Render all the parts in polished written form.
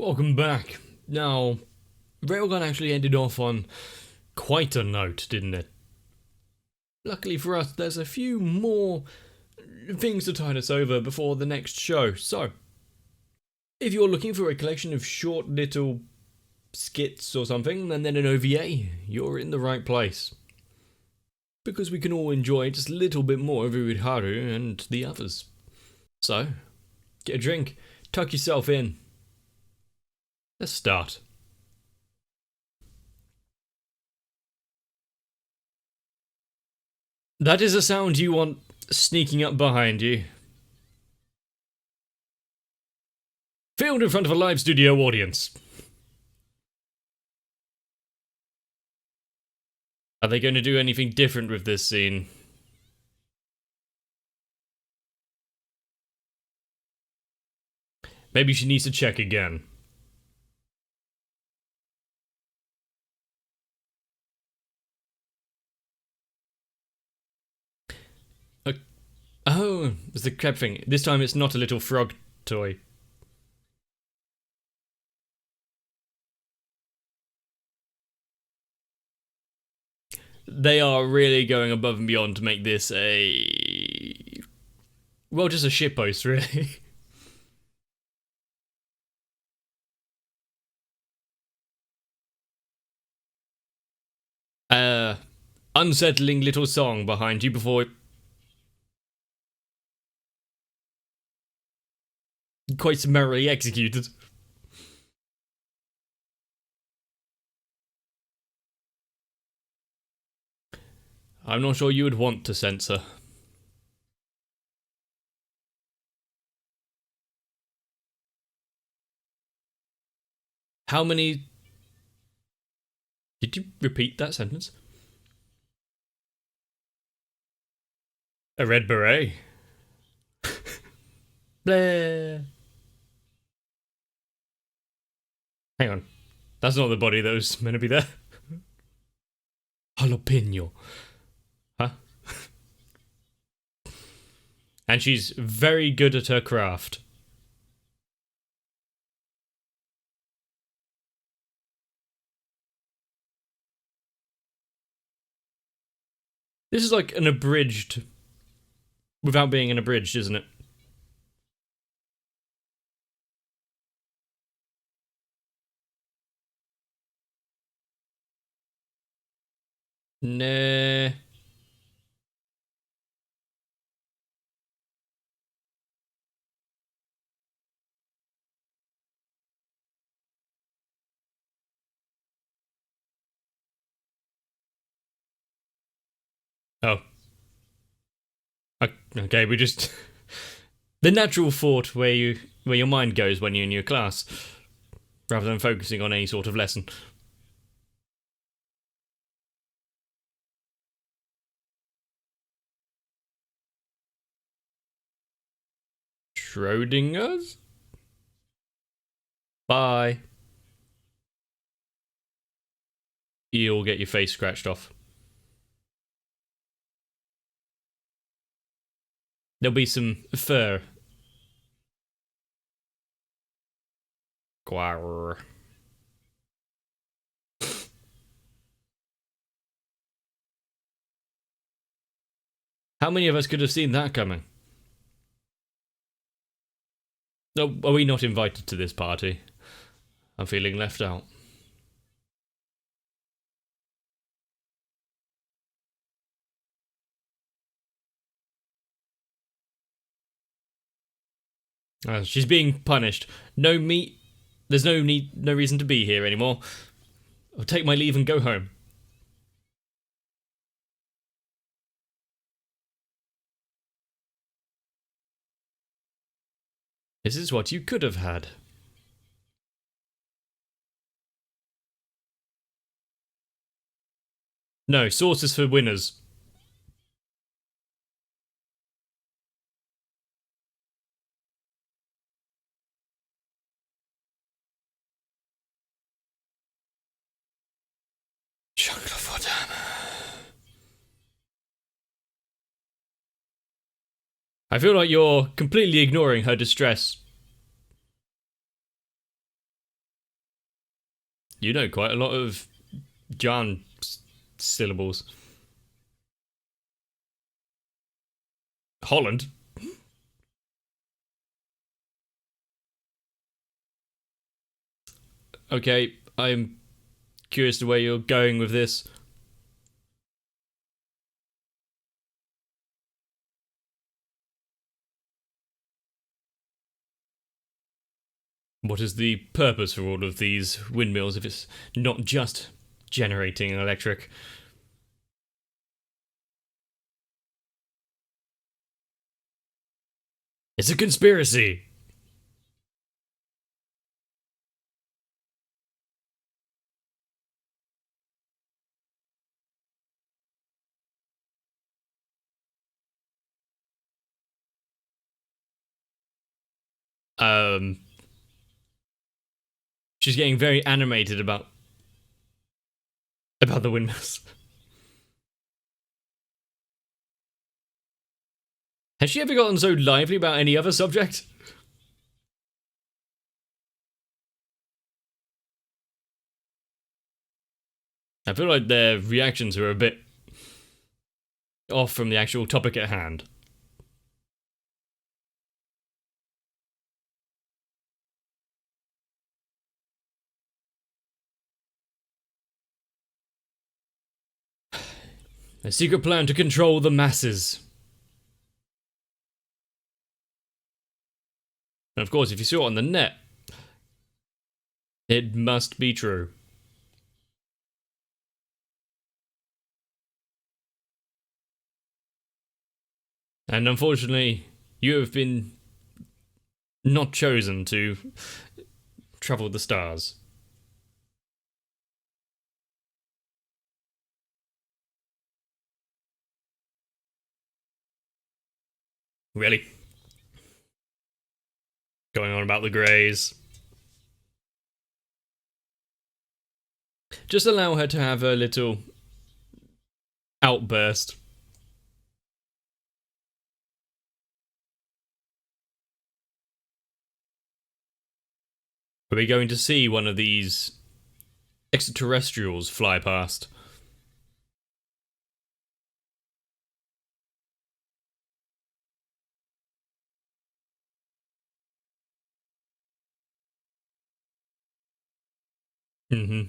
Welcome back. Now, Railgun actually ended off on quite a note, didn't it? Luckily for us, there's a few more things to tide us over before the next show. So, if you're looking for a collection of short little skits or something, and then an OVA, you're in the right place. Because we can all enjoy just a little bit more of Uruharu and the others. So, get a drink, tuck yourself in. Let's start. That is a sound you want sneaking up behind you. Filmed in front of a live studio audience. Are they going to do anything different with this scene? Maybe she needs to check again. Oh, it's the crab thing. This time it's not a little frog toy. They are really going above and beyond to make this a... well, just a shitpost, really. Unsettling little song behind you before... quite summarily executed. I'm not sure you would want to censor. How many... Did you repeat that sentence? A red beret? Blah. Hang on. That's not the body that was meant to be there. Jalapeno. Huh? And she's very good at her craft. This is like an abridged... without being an abridged, isn't it? Nah. Oh. Okay, we just... the natural thought where your mind goes when you're in your class, rather than focusing on any sort of lesson. Schrodinger's? Bye. You'll get your face scratched off. There'll be some fur. Quar. How many of us could have seen that coming? No, are we not invited to this party? I'm feeling left out. She's being punished. No meat. There's no reason to be here anymore. I'll take my leave and go home. This is what you could have had. No, sauces for winners. I feel like you're completely ignoring her distress. You know quite a lot of Jan syllables. Holland? Okay, I'm curious to where you're going with this. What is the purpose for all of these windmills if it's not just generating electric? It's a conspiracy! She's getting very animated about the windmills. Has she ever gotten so lively about any other subject? I feel like their reactions are a bit off from the actual topic at hand. A secret plan to control the masses. And of course, if you saw it on the net, it must be true. And unfortunately, you have been not chosen to travel the stars. Really? Going on about the Greys. Just allow her to have a little outburst. Are we going to see one of these extraterrestrials fly past? Mm-hmm.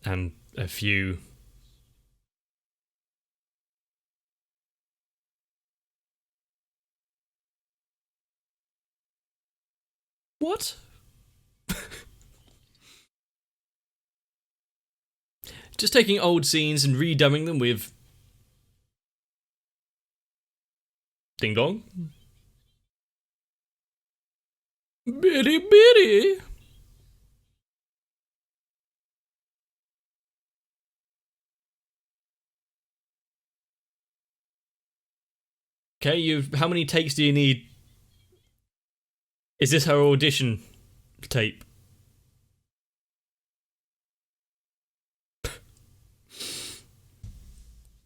And a few. What? Just taking old scenes and redubbing them with Ding Dong? Bitty bitty! Okay, how many takes do you need? Is this her audition tape?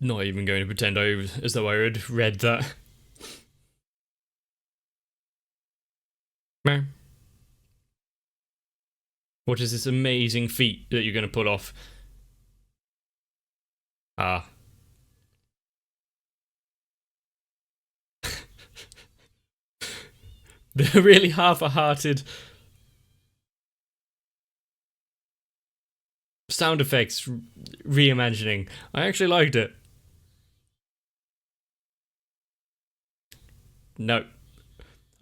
Not even going to pretend as though I had read that. What is this amazing feat that you're going to pull off? Ah. They're really half-hearted sound effects reimagining. I actually liked it. No.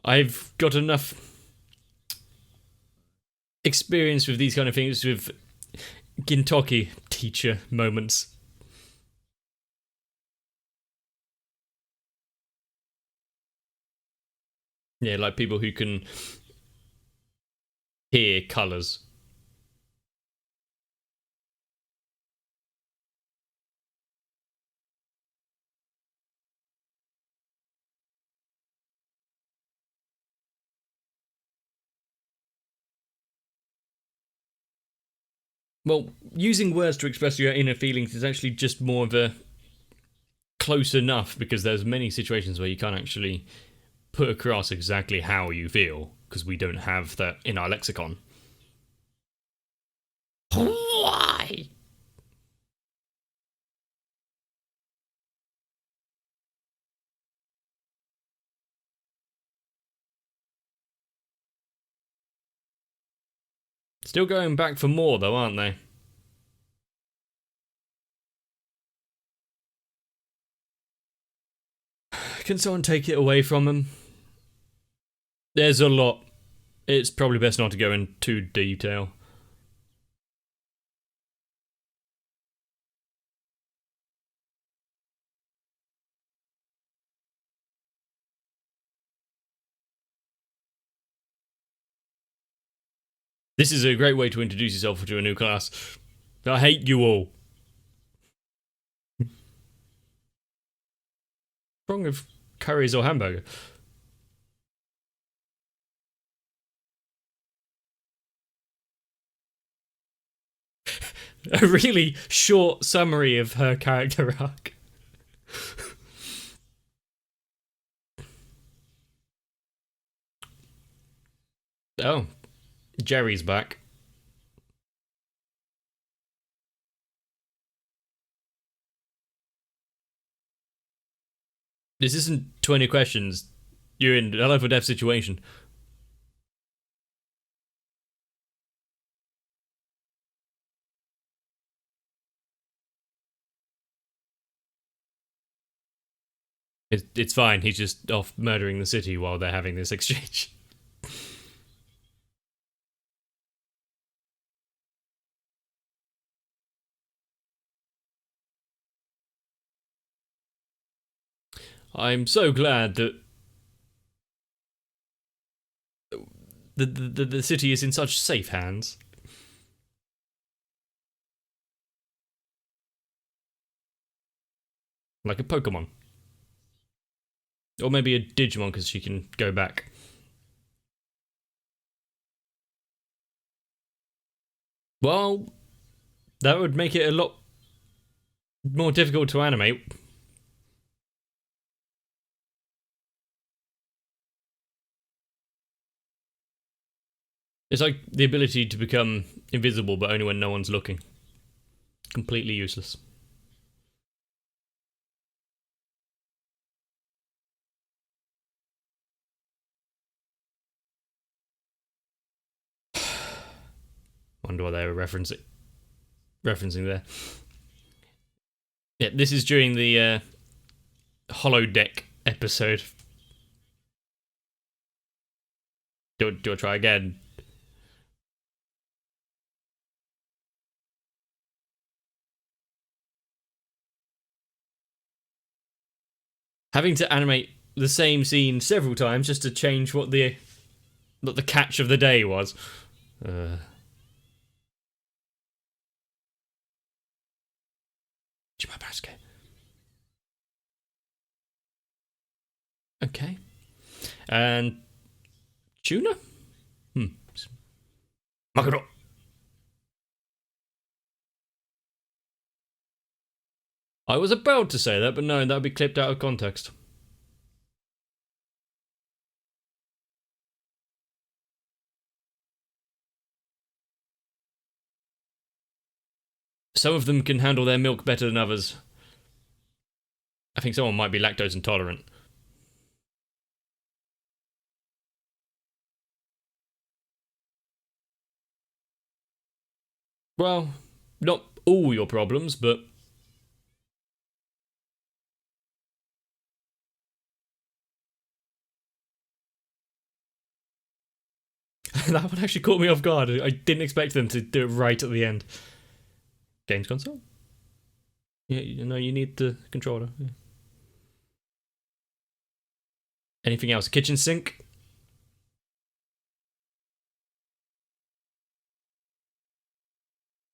I've got enough experience with these kind of things with Gintoki teacher moments. Yeah, like people who can hear colours. Well, using words to express your inner feelings is actually just more of a close enough, because there's many situations where you can't actually put across exactly how you feel, because we don't have that in our lexicon. Still going back for more, though, aren't they? Can someone take it away from them? There's a lot. It's probably best not to go into detail. This is a great way to introduce yourself to a new class. I hate you all. What's wrong with curries or hamburger? A really short summary of her character arc. Oh, Jerry's back. This isn't 20 questions. You're in a life or death situation. It's fine. He's just off murdering the city while they're having this exchange. I'm so glad that the city is in such safe hands. Like a Pokemon. Or maybe a Digimon, because she can go back. Well, that would make it a lot more difficult to animate. It's like the ability to become invisible, but only when no one's looking. Completely useless. Wonder what they were referencing there. Yeah, this is during the holodeck episode. Do I try again? Having to animate the same scene several times just to change what the catch of the day was. Okay. And tuna? Makuro. I was about to say that, but no, that would be clipped out of context. Some of them can handle their milk better than others. I think someone might be lactose intolerant. Well, not all your problems, but... that one actually caught me off guard. I didn't expect them to do it right at the end. Games console? Yeah, you know, you need the controller. Yeah. Anything else? Kitchen sink?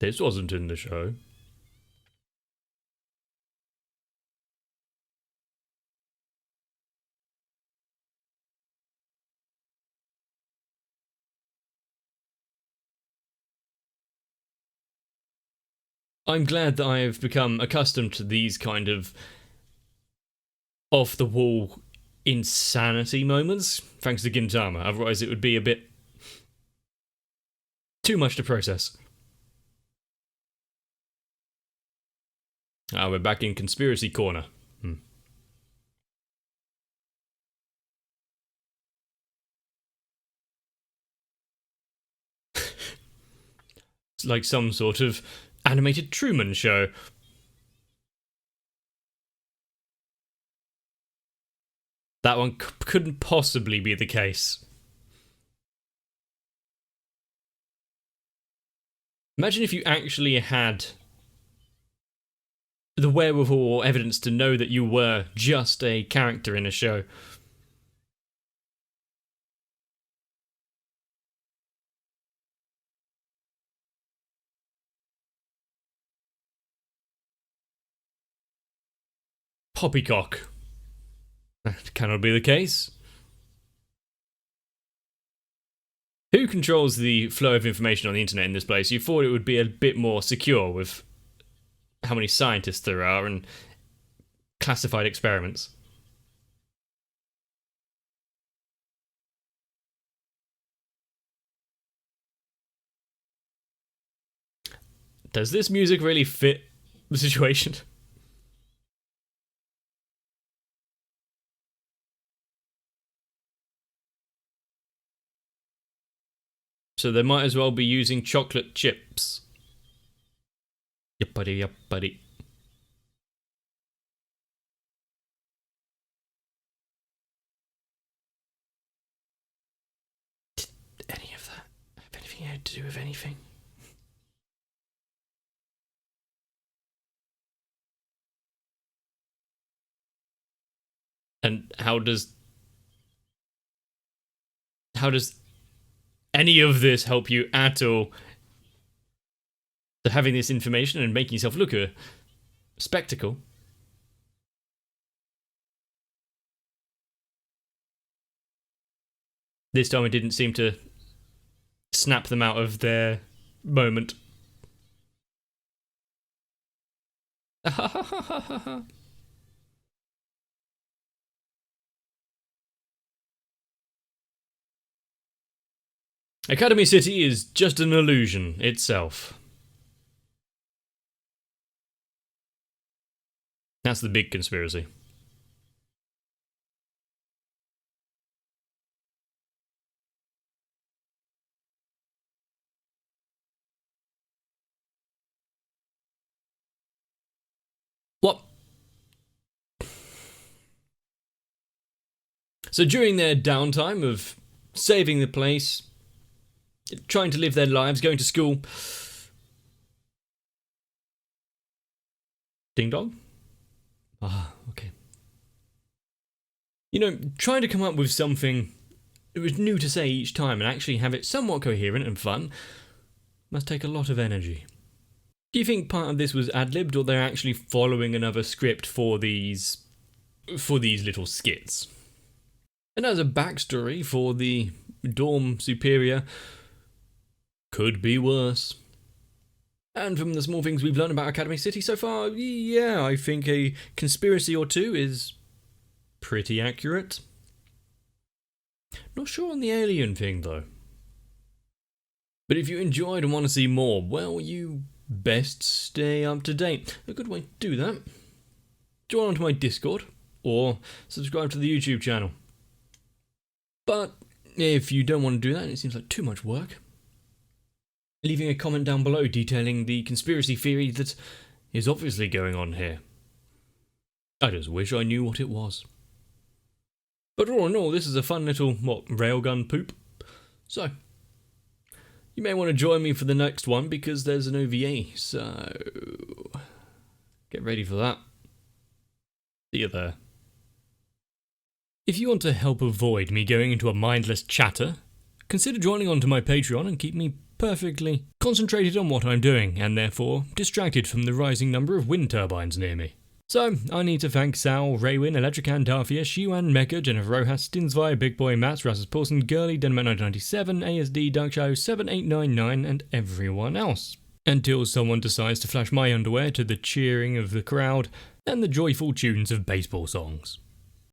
This wasn't in the show. I'm glad that I have become accustomed to these kind of off-the-wall insanity moments, thanks to Gintama. Otherwise it would be a bit too much to process. We're back in Conspiracy Corner. It's like some sort of animated Truman Show. That one couldn't possibly be the case. Imagine if you actually had the wherewithal or evidence to know that you were just a character in a show. Poppycock. That cannot be the case. Who controls the flow of information on the internet in this place? You thought it would be a bit more secure with how many scientists there are and classified experiments. Does this music really fit the situation? So they might as well be using chocolate chips. Yup buddy, yup buddy. Did any of that have anything to do with anything? And how does any of this help you at all? So having this information and making yourself look a spectacle. This time it didn't seem to snap them out of their moment. Academy City is just an illusion itself. That's the big conspiracy. What? So during their downtime of saving the place, trying to live their lives, going to school. Ding dong? Ah, okay. You know, trying to come up with something that was new to say each time and actually have it somewhat coherent and fun must take a lot of energy. Do you think part of this was ad-libbed, or they're actually following another script for these little skits? And as a backstory for the dorm superior, could be worse. And from the small things we've learned about Academy City so far, yeah, I think a conspiracy or two is pretty accurate. Not sure on the alien thing, though. But if you enjoyed and want to see more, well, you best stay up to date. A good way to do that: join onto my Discord, or subscribe to the YouTube channel. But if you don't want to do that, and it seems like too much work, leaving a comment down below detailing the conspiracy theory that is obviously going on here. I just wish I knew what it was. But all in all, this is a fun little, railgun poop. So, you may want to join me for the next one because there's an OVA, so get ready for that. See you there. If you want to help avoid me going into a mindless chatter, consider joining onto my Patreon and keep me perfectly concentrated on what I'm doing, and therefore distracted from the rising number of wind turbines near me. So, I need to thank Sal, Raywin, Electrican, Darthia, Shiwan, Mecha, Jennifer Rojas, Stinsvire, Big Boy, Mats, Rasmus Paulson, Gurley, Denman997, ASD, Dark Shadow 7899, and everyone else. Until someone decides to flash my underwear to the cheering of the crowd and the joyful tunes of baseball songs.